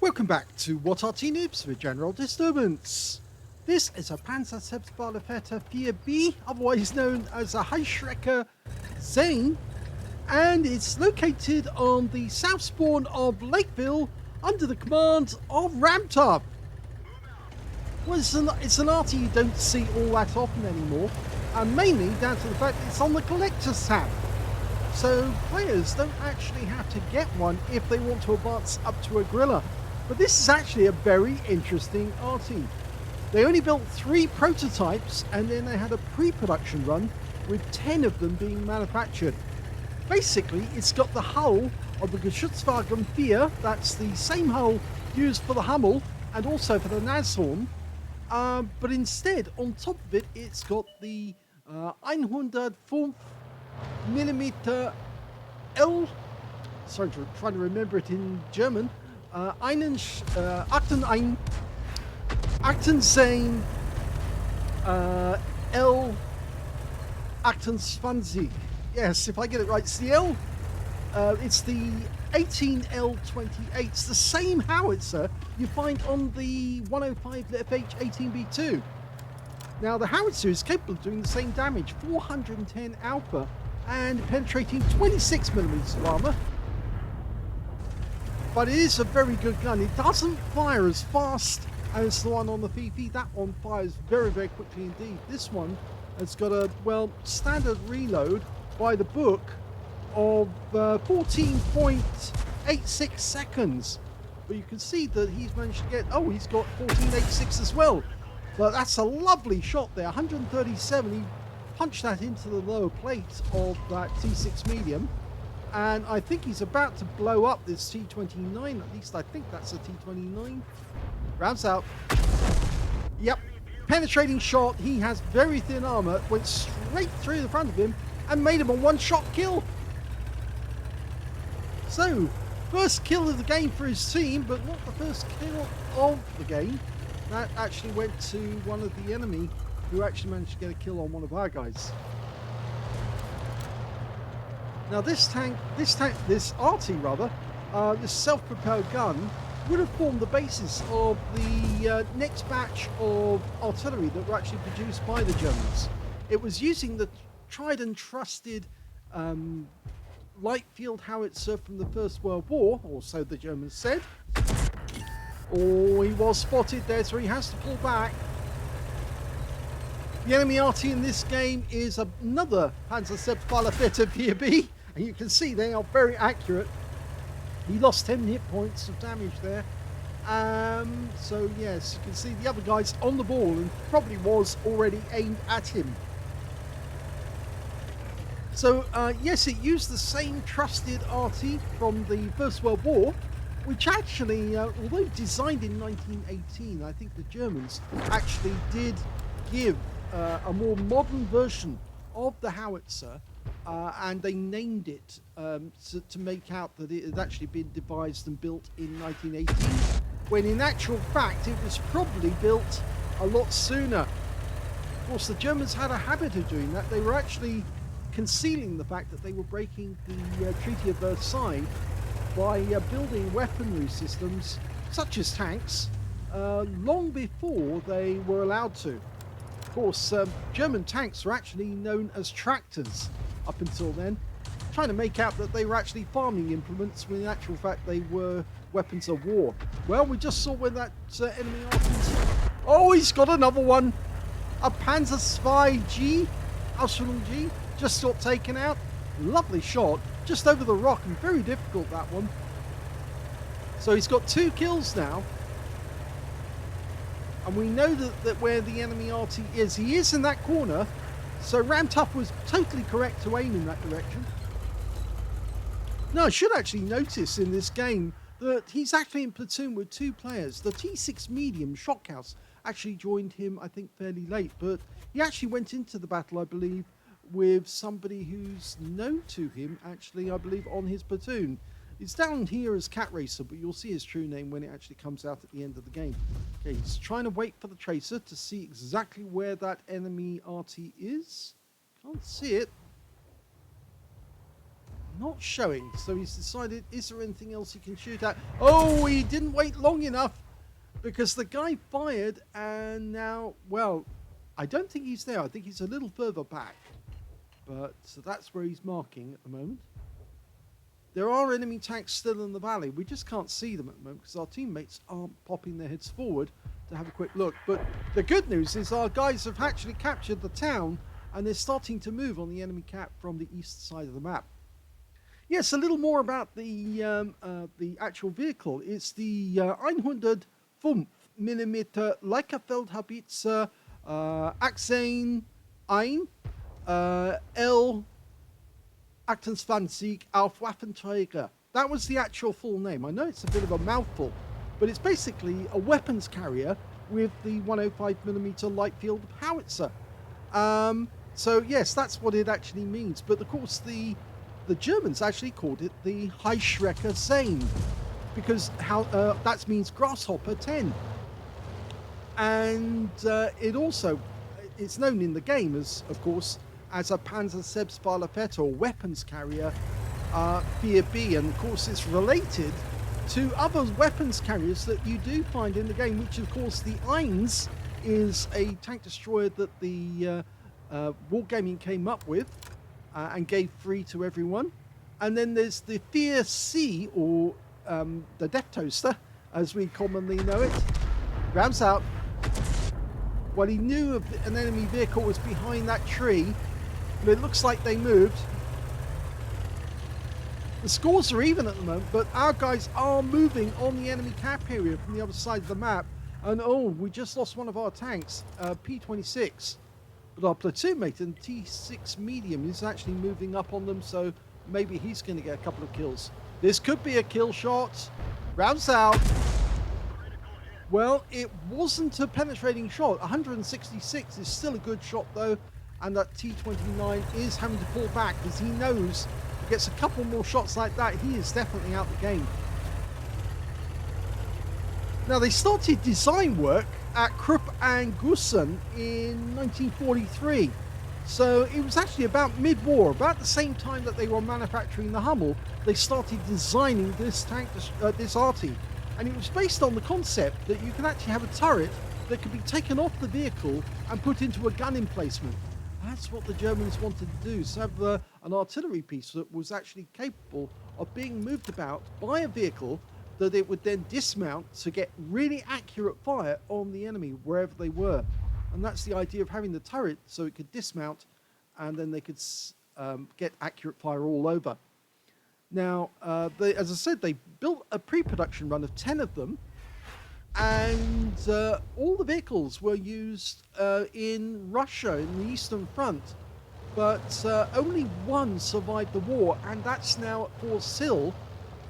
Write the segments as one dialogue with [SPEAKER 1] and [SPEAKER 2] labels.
[SPEAKER 1] Welcome back to What Arty Noobs for General Disturbance. This is a Pz.Sfl 4B, otherwise known as a Heischrecker Zane, and it's located on the south spawn of Lakeville under the command of Ramtub. Well, it's an Arty you don't see all that often anymore, and mainly down to the fact that it's on the collector's tab. So players don't actually have to get one if they want to advance up to a griller. But this is actually a very interesting Arty. They only built 3 prototypes, and then they had a pre-production run with 10 of them being manufactured. Basically, it's got the hull of the Geschützwagen 4, that's the same hull used for the Hummel and also for the Nashorn, but instead, on top of it, it's got the 105mm L, sorry, trying to remember it in German, Achtenzehn L28. Yes, if I get it right, it's the L. It's the 18L28. It's the same howitzer you find on the 105 FH-18B2. Now, the howitzer is capable of doing the same damage, 410 alpha, and penetrating 26mm of armor. But it is a very good gun. It doesn't fire as fast as the one on the VV. That one fires very, very quickly indeed. This one has got a, well, standard reload by the book of 14.86 seconds. But you can see that he's managed to get, oh, he's got 14.86 as well. But that's a lovely shot there. 137. He punched that into the lower plate of that T6 medium. And I think he's about to blow up this T29. At least I think that's a T29. Rounds out. Yep. Penetrating shot. He has very thin armor. Went straight through the front of him and made him a one-shot kill. So, first kill of the game for his team, but not the first kill of the game. That actually went to one of the enemy who actually managed to get a kill on one of our guys. Now this Arty rather, this self-propelled gun would have formed the basis of the next batch of artillery that were actually produced by the Germans. It was using the tried and trusted light field howitzer from the First World War, or so the Germans said. Oh, he was spotted there, so he has to pull back. The enemy Arty in this game is another Pz.Sfl 4B, and you can see they are very accurate. He lost 10 hit points of damage there. So yes, you can see the other guy's on the ball and probably was already aimed at him. So yes, it used the same trusted Arty from the First World War, which actually, although designed in 1918, I think the Germans actually did give a more modern version of the howitzer, and they named it to make out that it had actually been devised and built in 1918, when in actual fact it was probably built a lot sooner. Of course, the Germans had a habit of doing that. They were actually concealing the fact that they were breaking the Treaty of Versailles by building weaponry systems such as tanks long before they were allowed to. Of course, German tanks were actually known as tractors up until then, trying to make out that they were actually farming implements when in actual fact they were weapons of war. Well, we just saw when that enemy Arty Oh, he's got another one. A Pz.Sfl G, Aslains G, just got taken out. Lovely shot, just over the rock, and very difficult, that one. So he's got 2 kills now. And we know that where the enemy Arty is, he is in that corner. So Ramtuff was totally correct to aim in that direction. Now, I should actually notice in this game that he's actually in platoon with 2 players. The T6 medium, Shockhouse, actually joined him, I think, fairly late. But he actually went into the battle, I believe, with somebody who's known to him, actually, I believe, on his platoon. It's down here as Cat Racer, but you'll see his true name when it actually comes out at the end of the game. Okay, he's trying to wait for the tracer to see exactly where that enemy Arty is. Can't see it. Not showing, so he's decided, is there anything else he can shoot at? Oh, he didn't wait long enough, because the guy fired, and now, well, I don't think he's there. I think he's a little further back, but so that's where he's marking at the moment. There are enemy tanks still in the valley. We just can't see them at the moment because our teammates aren't popping their heads forward to have a quick look. But the good news is our guys have actually captured the town, and they're starting to move on the enemy cap from the east side of the map. Yes, a little more about the actual vehicle. It's the 105 mm Lakeville Aslains L 28 auf Waffenträger. That was the actual full name. I know it's a bit of a mouthful, but it's basically a weapons carrier with the 105mm light field howitzer. So yes, that's what it actually means. But of course, the Germans actually called it the Heuschrecker 10, because that means grasshopper 10. And it's known in the game as, of course, as a Pz.Sfl or weapons carrier 4B, and of course it's related to other weapons carriers that you do find in the game, which of course the Aslains is a tank destroyer that the Wargaming came up with and gave free to everyone. And then there's the 4C, or the Death Toaster as we commonly know it. Rams out. Well, he knew an enemy vehicle was behind that tree, but it looks like they moved. The scores are even at the moment, but our guys are moving on the enemy cap area from the other side of the map. And oh, we just lost one of our tanks, P26. But our platoon mate in T6 medium is actually moving up on them, so maybe he's going to get a couple of kills. This could be a kill shot. Rounds out. Well, it wasn't a penetrating shot. 166 is still a good shot though, and that T29 is having to pull back because he knows if he gets a couple more shots like that, he is definitely out the game. Now, they started design work at Clipchamp in 1943, so it was actually about mid-war, about the same time that they were manufacturing the Hummel. They started designing this tank, this Arty. And it was based on the concept that you can actually have a turret that could be taken off the vehicle and put into a gun emplacement. That's what the Germans wanted to do, so have an artillery piece that was actually capable of being moved about by a vehicle that it would then dismount to get really accurate fire on the enemy wherever they were. And that's the idea of having the turret, so it could dismount and then they could get accurate fire all over. Now, as I said, they built a pre-production run of 10 of them, and all the vehicles were used in Russia, in the Eastern Front, but only one survived the war, and that's now at Pz.Sfl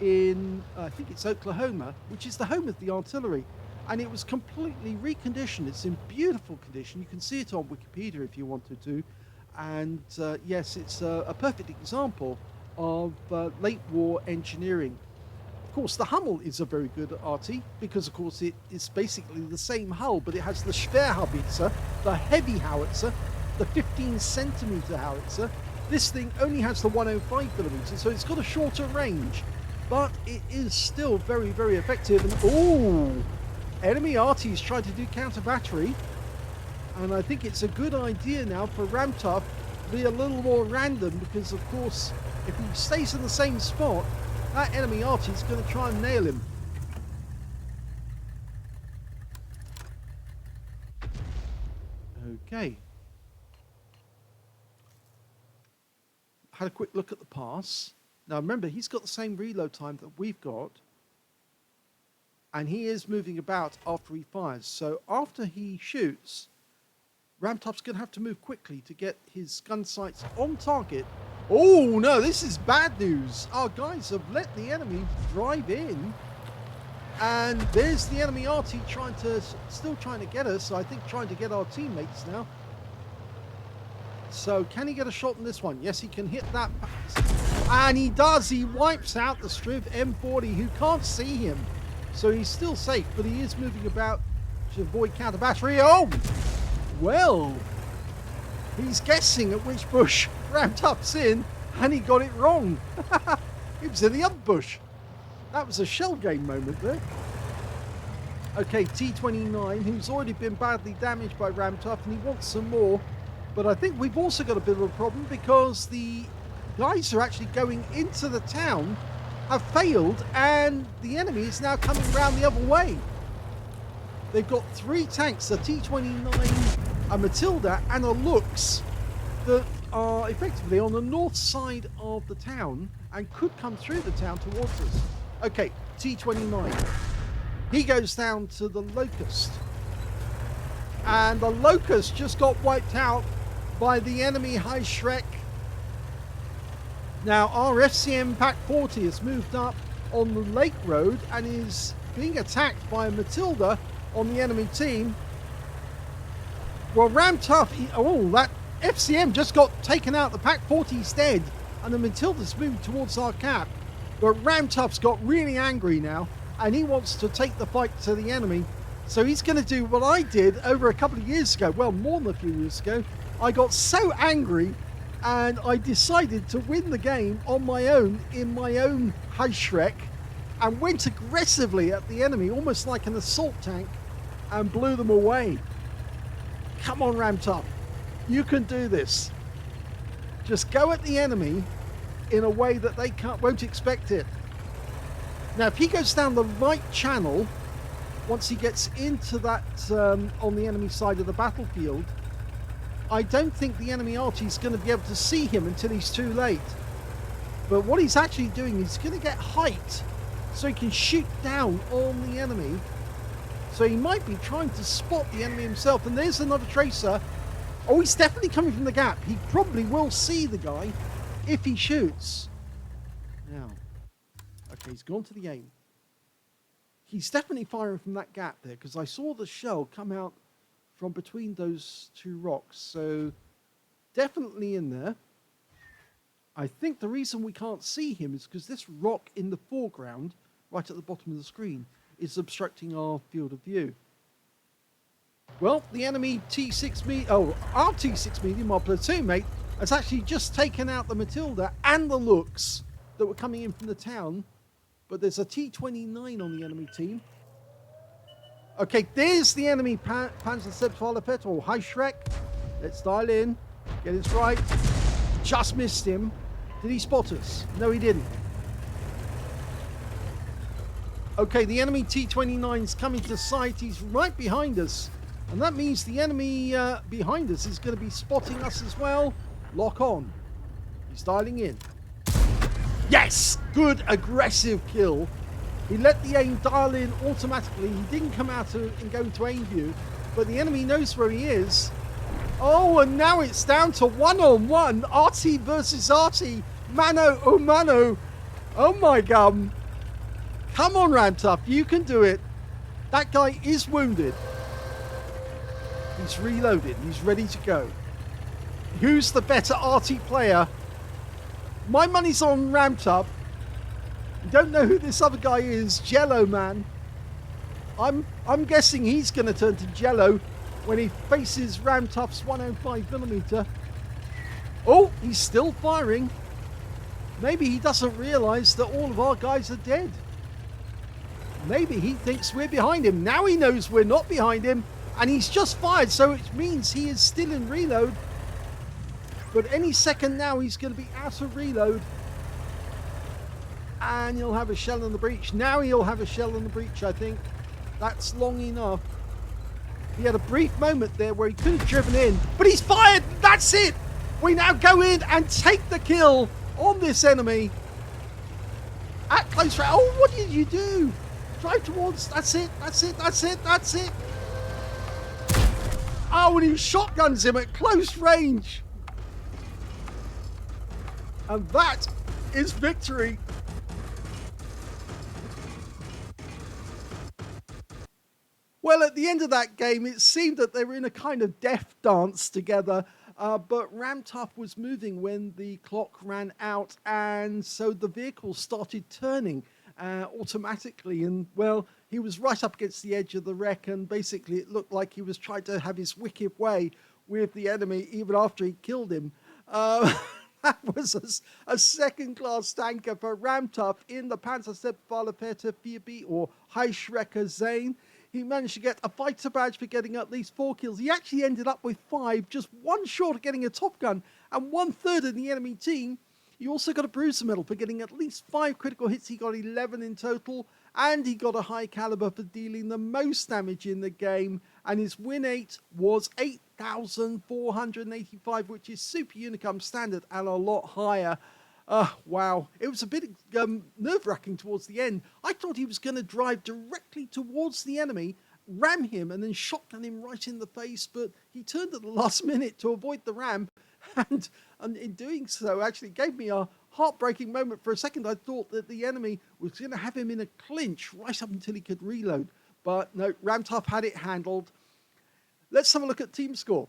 [SPEAKER 1] in, I think it's Oklahoma, which is the home of the artillery, and it was completely reconditioned. It's in beautiful condition. You can see it on Wikipedia if you wanted to, and yes, it's a perfect example of late war engineering. Of course, the Hummel is a very good Arty because, of course, it is basically the same hull, but it has the Schwerhowitzer, the heavy howitzer, the 15cm howitzer. This thing only has the 105mm, so it's got a shorter range, but it is still very, very effective. And oh, enemy Arty's trying to do counter battery, and I think it's a good idea now for Ramtuff to be a little more random because, of course, if he stays in the same spot, that enemy Arty is going to try and nail him. Okay. Had a quick look at the pass. Now remember, he's got the same reload time that we've got. And he is moving about after he fires. So after he shoots, Ramtop's going to have to move quickly to get his gun sights on target. Oh no, this is bad news. Our guys have let the enemy drive in. And there's the enemy Arty still trying to get us. I think trying to get our teammates now. So can he get a shot on this one? Yes, he can hit that. And he does. He wipes out the Striv M40 who can't see him. So he's still safe, but he is moving about to avoid counter battery. Oh, well, he's guessing at which bush Ramtop's in, and he got it wrong. It was in the other bush. That was a shell game moment there. Okay, T29, who's already been badly damaged by Ramtop, and he wants some more. But I think we've also got a bit of a problem because the guys who are actually going into the town have failed, and the enemy is now coming around the other way. They've got 3 tanks, a T29, a Matilda, and a Lux that are effectively on the north side of the town and could come through the town towards us. Okay, T29. He goes down to the Locust. And the Locust just got wiped out by the enemy High Shrek. Now our FCM Pack 40 has moved up on the Lake Road and is being attacked by a Matilda on the enemy team. Well, Ramtop, that FCM just got taken out. The Pack 40's dead and the Matilda's moving towards our cap. But Ramtop's got really angry now and he wants to take the fight to the enemy. So he's going to do what I did over a couple of years ago. Well, more than a few years ago. I got so angry and I decided to win the game on my own in my own High Shrek and went aggressively at the enemy, almost like an assault tank, and blew them away. Come on, Ramtop. You can do this. Just go at the enemy in a way that they won't expect it. Now, if he goes down the right channel, once he gets into that on the enemy side of the battlefield, I don't think the enemy Arty is going to be able to see him until he's too late. But what he's actually doing is going to get height so he can shoot down on the enemy. So he might be trying to spot the enemy himself. And there's another tracer. Oh, he's definitely coming from the gap. He probably will see the guy if he shoots. Now, okay, he's gone to the aim. He's definitely firing from that gap there because I saw the shell come out from between those 2 rocks. So definitely in there. I think the reason we can't see him is because this rock in the foreground, right at the bottom of the screen, is obstructing our field of view. Well, the enemy our T6 medium, our platoon mate, has actually just taken out the Matilda and the Lux that were coming in from the town. But there's a T29 on the enemy team. Okay, there's the enemy Pz.Sfl or High Shrek. Let's dial in. Get this right. Just missed him. Did he spot us? No, he didn't. Okay, the enemy T29's coming to sight. He's right behind us. And that means the enemy behind us is going to be spotting us as well. Lock on. He's dialing in. Yes! Good aggressive kill. He let the aim dial in automatically. He didn't come out and go into aim view. But the enemy knows where he is. Oh, and now it's down to one-on-one. Arty versus Arty. Mano a mano. Oh my God. Come on, Ramtop. You can do it. That guy is wounded. He's reloaded. He's ready to go. Who's the better Arty player? My money's on Ramtop. You don't know who this other guy is. Jello Man. I'm guessing he's going to turn to Jello when he faces Ramtop's 105mm. Oh, he's still firing. Maybe he doesn't realise that all of our guys are dead. Maybe he thinks we're behind him. Now he knows we're not behind him. And he's just fired, so it means he is still in reload. But any second now, he's going to be out of reload. And he'll have a shell in the breach. Now he'll have a shell in the breach, I think. That's long enough. He had a brief moment there where he could have driven in, but he's fired. That's it. We now go in and take the kill on this enemy at close range. Oh, what did you do? Drive towards. That's it. That's it. That's it. That's it. Oh, and he shotguns him at close range. And that is victory. Well, at the end of that game, it seemed that they were in a kind of death dance together. But Ramtough was moving when the clock ran out, and so the vehicle started turning automatically. And, well, he was right up against the edge of the wreck, and basically it looked like he was trying to have his wicked way with the enemy even after he killed him. That was a second-class tanker for Ramtough in the Pz.Sfl 4B, or High-Schrecker Zane. He managed to get a fighter badge for getting at least 4 kills. He actually ended up with 5, just 1 short of getting a Top Gun and 1/3 in the enemy team. He also got a Bruiser Medal for getting at least 5 critical hits. He got 11 in total, and he got a high caliber for dealing the most damage in the game. And his win rate was 8,485, which is Super Unicum standard and a lot higher. Wow. It was a bit nerve-wracking towards the end. I thought he was going to drive directly towards the enemy, ram him, and then shotgun him right in the face, but he turned at the last minute to avoid the ram, and in doing so actually gave me a heartbreaking moment. For a second I thought that the enemy was going to have him in a clinch right up until he could reload, but no, Ramtough had it handled. Let's have a look at team score.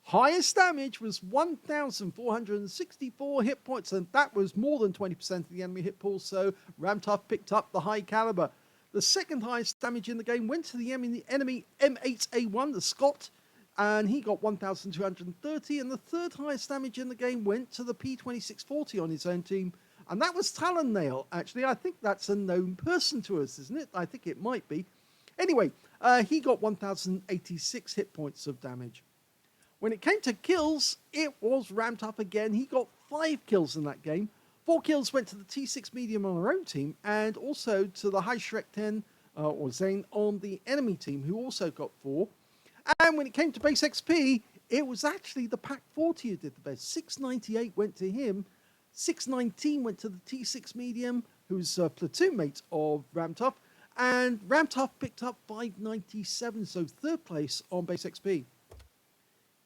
[SPEAKER 1] Highest damage was 1,464 hit points, and that was more than 20% of the enemy hit pool, so Ramtough picked up the high caliber. The second highest damage in the game went to the enemy M8A1, the Scot, and he got 1,230, and the third highest damage in the game went to the P2640 on his own team, and that was Talonnail. Actually, I think that's a known person to us, isn't it? I think it might be. Anyway, he got 1,086 hit points of damage. When it came to kills, it was Ramtough again. He got 5 kills in that game. 4 kills went to the T6 medium on our own team, and also to the High-Schreck 10, or Zane, on the enemy team, who also got 4. And when it came to base XP, it was actually the Pack 40 who did the best. 698 went to him. 619 went to the T6 medium, who's a platoon mate of Ramtough. And Ramtough picked up 597, so 3rd place on base XP.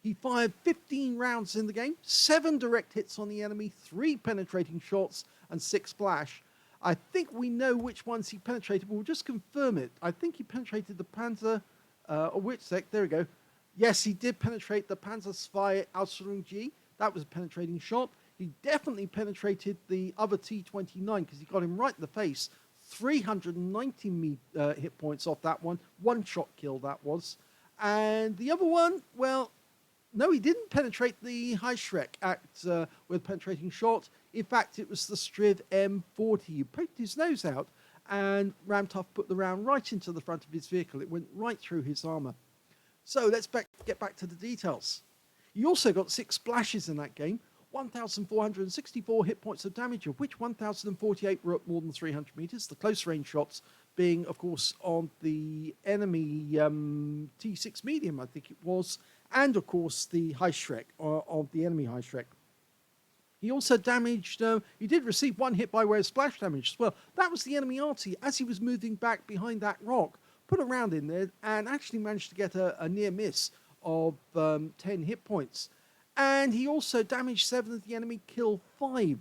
[SPEAKER 1] He fired 15 rounds in the game, 7 direct hits on the enemy, 3 penetrating shots, and 6 splash. I think we know which ones he penetrated, but we'll just confirm it. I think he penetrated the Panzer, there we go. Yes, he did penetrate the Pz.Sfl Aslains. That was a penetrating shot. He definitely penetrated the other T29 because he got him right in the face. 390 hit points off that one. 1 shot kill that was. And the other one, well, no, he didn't penetrate the High-Schreck with penetrating shot. In fact, it was the Striv M40. He poked his nose out, and Ramtough put the round right into the front of his vehicle. It went right through his armor. So let's get back to the details. He also got 6 splashes in that game, 1,464 hit points of damage, of which 1,048 were at more than 300 meters. The close range shots being, of course, on the enemy T6 medium, I think it was, and of course the High-Schreck, of the enemy High-Schreck. He also damaged, he did receive 1 hit by way of splash damage as well. That was the enemy Arty as he was moving back behind that rock, put a round in there and actually managed to get a near miss of 10 hit points. And he also damaged 7 of the enemy, killed 5.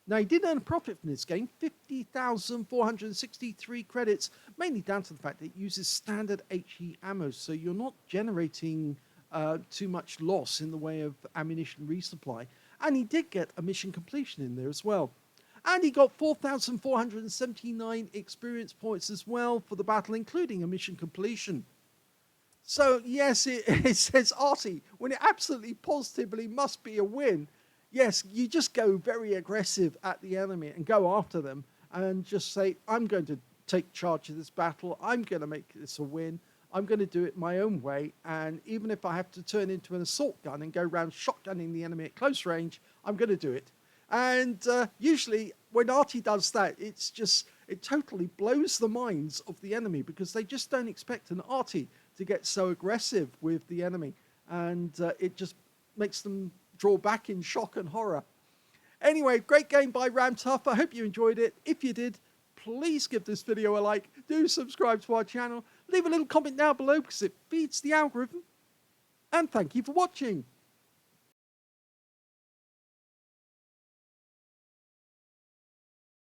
[SPEAKER 1] Now, he did earn a profit from this game, 50,463 credits, mainly down to the fact that it uses standard HE ammo, so you're not generating too much loss in the way of ammunition resupply. And he did get a mission completion in there as well. And he got 4,479 experience points as well for the battle, including a mission completion. So, yes, it says Arty, when it absolutely positively must be a win. Yes, you just go very aggressive at the enemy and go after them and just say, I'm going to take charge of this battle. I'm going to make this a win. I'm going to do it my own way. And even if I have to turn into an assault gun and go around shotgunning the enemy at close range, I'm going to do it. And usually when Arty does that, it totally blows the minds of the enemy because they just don't expect an Arty to get so aggressive with the enemy, and it just makes them draw back in shock and horror. Anyway, great game by Ramtough. I hope you enjoyed it. If you did, please give this video a like. Do subscribe to our channel. Leave a little comment down below because it feeds the algorithm. And thank you for watching.